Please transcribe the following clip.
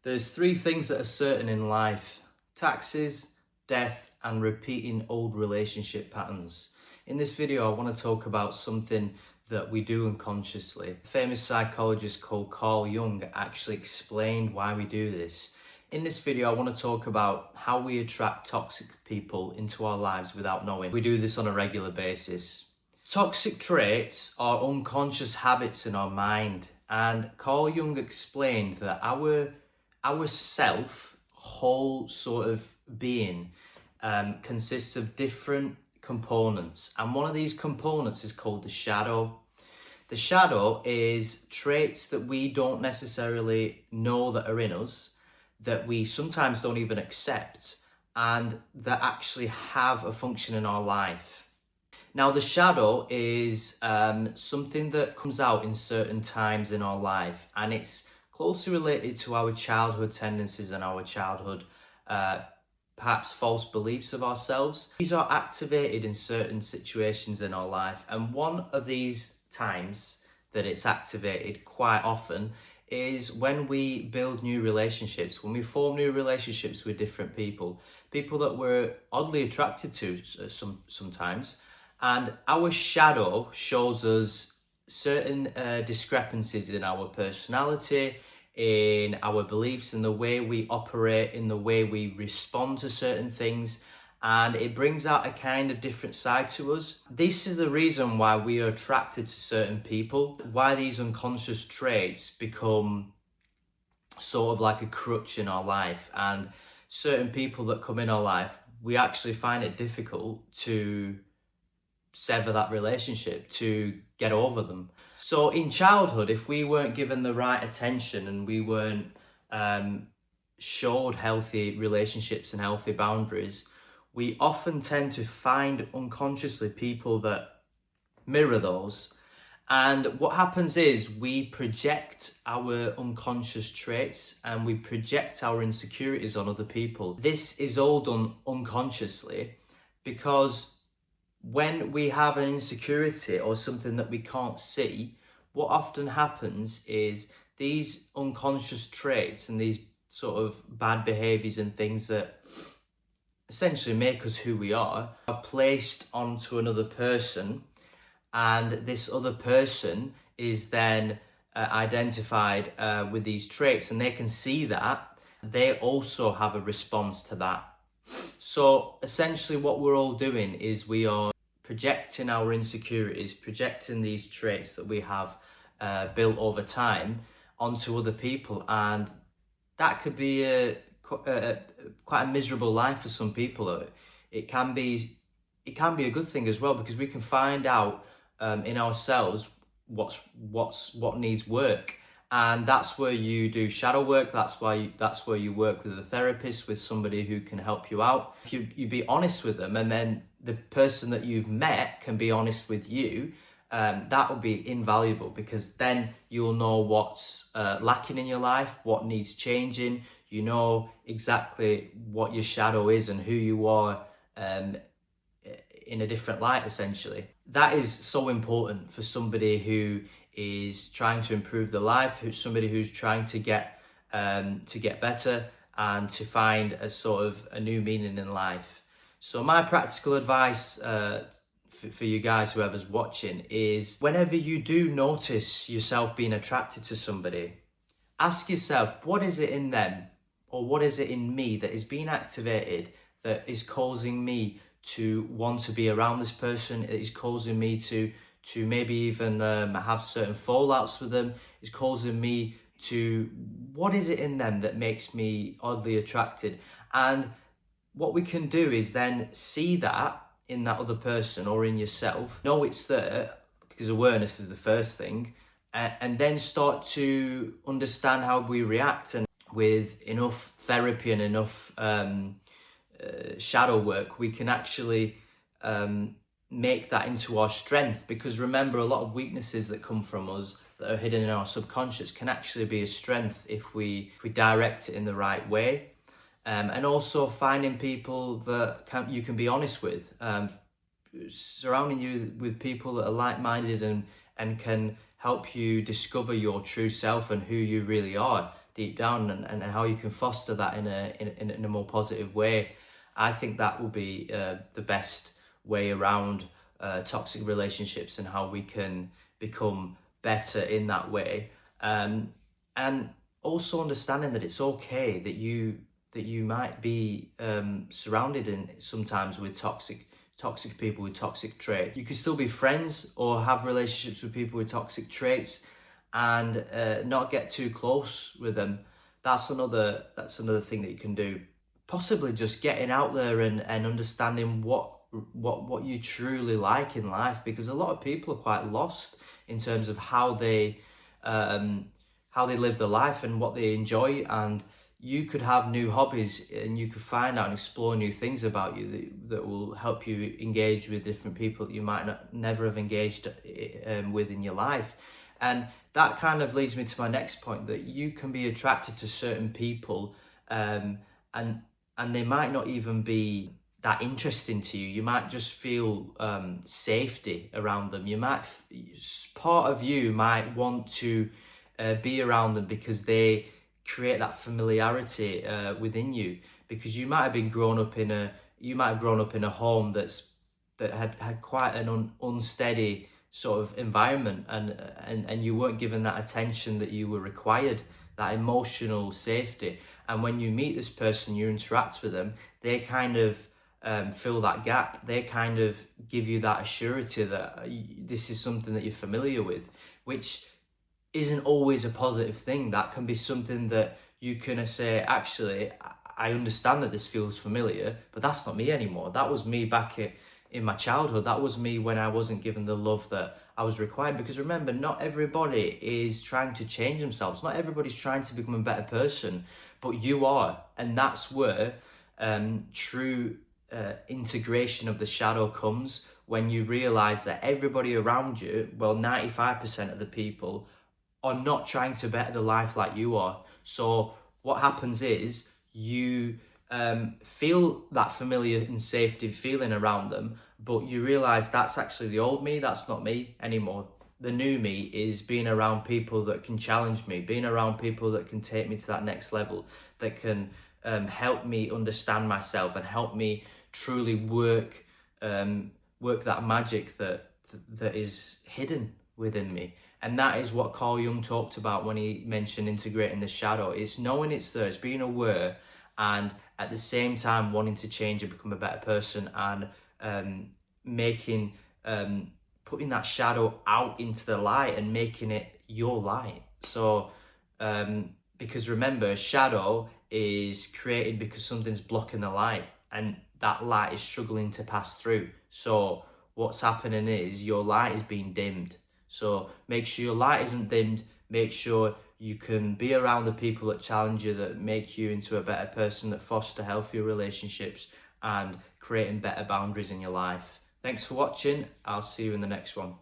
There's three things that are certain in life: taxes, death, and repeating old relationship patterns. In this video, I want to talk about something that we do unconsciously. A famous psychologist called Jung actually explained why we do this. In this video, I want to talk about how we attract toxic people into our lives without knowing. We do this on a regular basis. Toxic traits are unconscious habits in our mind, and Carl Jung explained that our self, whole sort of being, consists of different components, and one of these components is called the shadow. The shadow is traits that we don't necessarily know that are in us, that we sometimes don't even accept, and that actually have a function in our life. Now, the shadow is something that comes out in certain times in our life, and it's closely related to our childhood tendencies and our childhood, perhaps false beliefs of ourselves. These are activated in certain situations in our life, and one of these times that it's activated quite often is when we build new relationships, when we form new relationships with different people that we're oddly attracted to sometimes, and our shadow shows us certain discrepancies in our personality, in our beliefs, in the way we operate, in the way we respond to certain things, and it brings out a kind of different side to us. This is the reason why we are attracted to certain people, why these unconscious traits become sort of like a crutch in our life, and certain people that come in our life, we actually find it difficult to sever that relationship, to get over them. So in childhood, if we weren't given the right attention and we weren't showed healthy relationships and healthy boundaries, we often tend to find unconsciously people that mirror those. And what happens is we project our unconscious traits and we project our insecurities on other people. This is all done unconsciously, because when we have an insecurity or something that we can't see, what often happens is these unconscious traits and these sort of bad behaviors and things that essentially make us who we are placed onto another person, and this other person is then identified with these traits, and they can see that. They also have a response to that. So essentially what we're all doing is we are projecting our insecurities, projecting these traits that we have built over time onto other people, and that could be quite a miserable life for some people. It can be a good thing as well, because we can find out in ourselves what needs work, and that's where you do shadow work. That's where you work with a therapist, with somebody who can help you out. If you be honest with them, and then the person that you've met can be honest with you, that will be invaluable, because then you'll know what's lacking in your life, what needs changing. You know exactly what your shadow is and who you are in a different light, essentially. That is so important for somebody who is trying to improve their life, somebody who's trying to get better and to find a sort of a new meaning in life. So my practical advice for you guys, whoever's watching, is whenever you do notice yourself being attracted to somebody, ask yourself, what is it in them, or what is it in me that is being activated that is causing me to want to be around this person? It is causing me to maybe even have certain fallouts with them. It's causing me to, what is it in them that makes me oddly attracted? And what we can do is then see that in that other person or in yourself, know it's there, because awareness is the first thing, and then start to understand how we react. And with enough therapy and enough shadow work, we can actually make that into our strength, because remember, a lot of weaknesses that come from us that are hidden in our subconscious can actually be a strength if we direct it in the right way. And also finding people that you can be honest with, surrounding you with people that are like-minded and can help you discover your true self and who you really are. deep down, and how you can foster that in a more positive way. I think that will be the best way around toxic relationships, and how we can become better in that way. And also understanding that it's okay that you might be surrounded in sometimes with toxic people with toxic traits. You can still be friends or have relationships with people with toxic traits, and not get too close with them. That's another thing that you can do. Possibly just getting out there and understanding what you truly like in life, because a lot of people are quite lost in terms of how they live their life and what they enjoy. And you could have new hobbies, and you could find out and explore new things about you that will help you engage with different people that you might never have engaged with in your life. And that kind of leads me to my next point, that you can be attracted to certain people, and they might not even be that interesting to you. You might just feel safety around them. Part of you might want to be around them because they create that familiarity within you, because you might have grown up in a home that had quite an unsteady sort of environment, and you weren't given that attention that you were required, that emotional safety. And when you meet this person, you interact with them, they kind of fill that gap. They kind of give you that assurity that this is something that you're familiar with, which isn't always a positive thing. That can be something that you can say, actually, I understand that this feels familiar, but that's not me anymore. That was me back in my childhood. That was me when I wasn't given the love that I was required. Because remember, not everybody is trying to change themselves. Not everybody's trying to become a better person, but you are. And that's where true integration of the shadow comes, when you realize that everybody around you, well, 95% of the people, are not trying to better the life like you are. So what happens is you feel that familiar and safety feeling around them, but you realize that's actually the old me. That's not me anymore. The new me is being around people that can challenge me, being around people that can take me to that next level, that can help me understand myself and help me truly work that magic that is hidden within me. And that is what Carl Jung talked about when he mentioned integrating the shadow. It's knowing it's there, it's being aware, and at the same time wanting to change and become a better person, and putting that shadow out into the light and making it your light. So because remember, shadow is created because something's blocking the light, and that light is struggling to pass through. So what's happening is your light is being dimmed. So make sure your light isn't dimmed. Make sure you can be around the people that challenge you, that make you into a better person, that foster healthier relationships and creating better boundaries in your life. Thanks for watching. I'll see you in the next one.